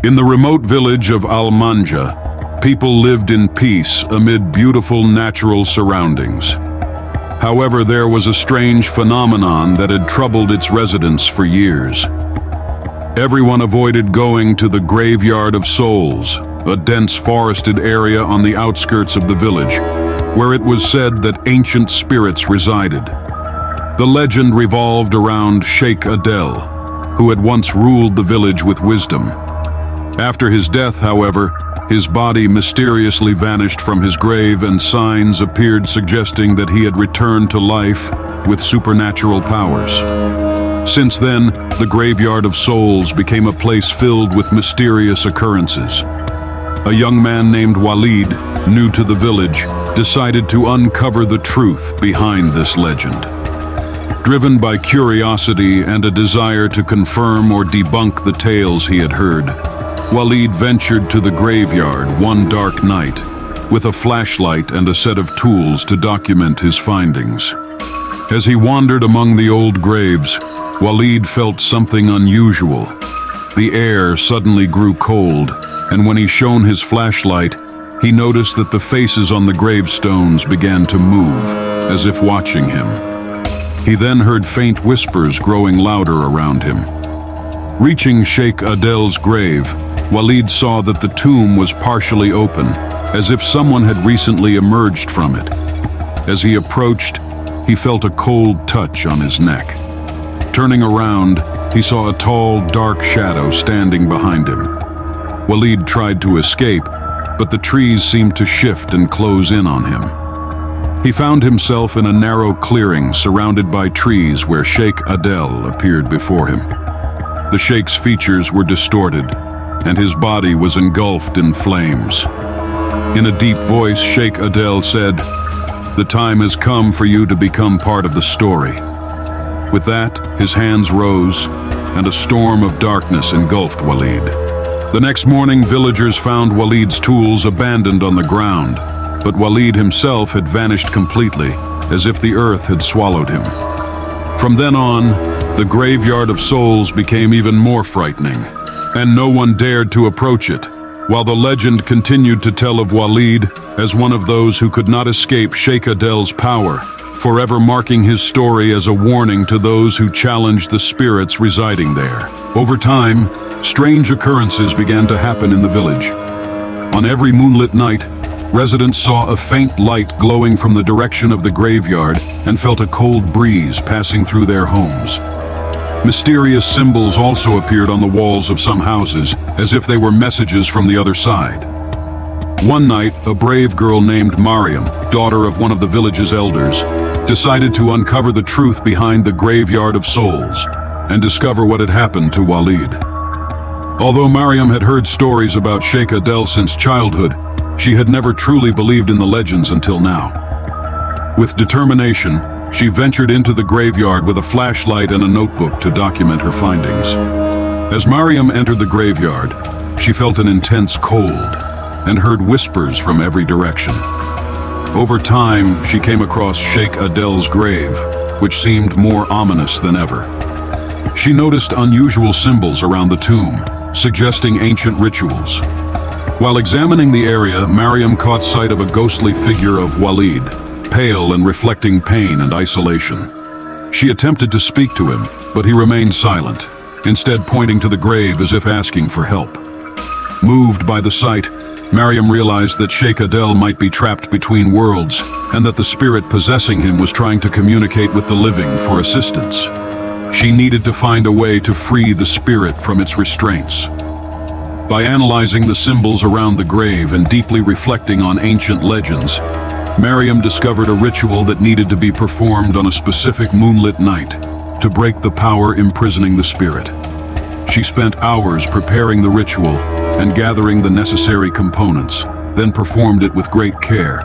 In the remote village of Al-Manjah, people lived in peace amid beautiful natural surroundings. However, there was a strange phenomenon that had troubled its residents for years. Everyone avoided going to the Graveyard of Souls, a dense forested area on the outskirts of the village, where it was said that ancient spirits resided. The legend revolved around Sheikh Adel, who had once ruled the village with wisdom. After his death, however, his body mysteriously vanished from his grave and signs appeared suggesting that he had returned to life with supernatural powers. Since then, the Graveyard of Souls became a place filled with mysterious occurrences. A young man named Walid, new to the village, decided to uncover the truth behind this legend. Driven by curiosity and a desire to confirm or debunk the tales he had heard, Walid ventured to the graveyard one dark night with a flashlight and a set of tools to document his findings. As he wandered among the old graves, Walid felt something unusual. The air suddenly grew cold, and when he shone his flashlight, he noticed that the faces on the gravestones began to move, as if watching him. He then heard faint whispers growing louder around him. Reaching Sheikh Adel's grave, Walid saw that the tomb was partially open, as if someone had recently emerged from it. As he approached, he felt a cold touch on his neck. Turning around, he saw a tall, dark shadow standing behind him. Walid tried to escape, but the trees seemed to shift and close in on him. He found himself in a narrow clearing surrounded by trees where Sheikh Adel appeared before him. The Sheikh's features were distorted, and his body was engulfed in flames. In a deep voice, Sheikh Adel said, "The time has come for you to become part of the story." With that, his hands rose, and a storm of darkness engulfed Walid. The next morning, villagers found Walid's tools abandoned on the ground, but Walid himself had vanished completely, as if the earth had swallowed him. From then on, the Graveyard of Souls became even more frightening, and no one dared to approach it, while the legend continued to tell of Walid as one of those who could not escape Sheikh Adel's power, forever marking his story as a warning to those who challenged the spirits residing there. Over time, strange occurrences began to happen in the village. On every moonlit night, residents saw a faint light glowing from the direction of the graveyard and felt a cold breeze passing through their homes. Mysterious symbols also appeared on the walls of some houses, as if they were messages from the other side. One night, a brave girl named Maryam, daughter of one of the village's elders, decided to uncover the truth behind the Graveyard of Souls and discover what had happened to Walid. Although Maryam had heard stories about Sheikh Adel since childhood, she had never truly believed in the legends until now. With determination, she ventured into the graveyard with a flashlight and a notebook to document her findings. As Maryam entered the graveyard, she felt an intense cold and heard whispers from every direction. Over time, she came across Sheikh Adel's grave, which seemed more ominous than ever. She noticed unusual symbols around the tomb, suggesting ancient rituals. While examining the area, Maryam caught sight of a ghostly figure of Walid, pale and reflecting pain and isolation. She attempted to speak to him, but he remained silent, instead pointing to the grave as if asking for help. Moved by the sight, Maryam realized that Sheikh Adel might be trapped between worlds, and that the spirit possessing him was trying to communicate with the living for assistance. She needed to find a way to free the spirit from its restraints. By analyzing the symbols around the grave and deeply reflecting on ancient legends, Maryam discovered a ritual that needed to be performed on a specific moonlit night to break the power imprisoning the spirit. She spent hours preparing the ritual and gathering the necessary components, then performed it with great care.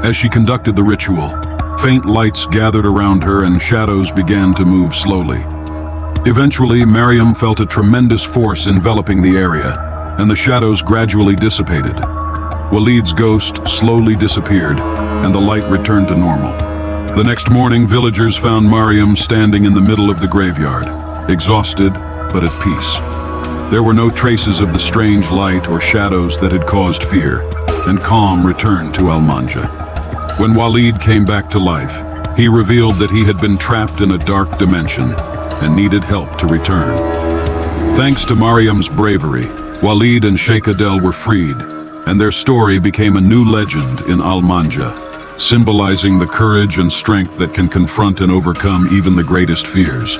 As she conducted the ritual, faint lights gathered around her and shadows began to move slowly. Eventually, Maryam felt a tremendous force enveloping the area, and the shadows gradually dissipated. Walid's ghost slowly disappeared, and the light returned to normal. The next morning, villagers found Maryam standing in the middle of the graveyard, exhausted but at peace. There were no traces of the strange light or shadows that had caused fear, and calm returned to Al-Manjah. When Walid came back to life, he revealed that he had been trapped in a dark dimension and needed help to return. Thanks to Maryam's bravery, Walid and Sheikh Adel were freed, and their story became a new legend in Al-Manjah, symbolizing the courage and strength that can confront and overcome even the greatest fears.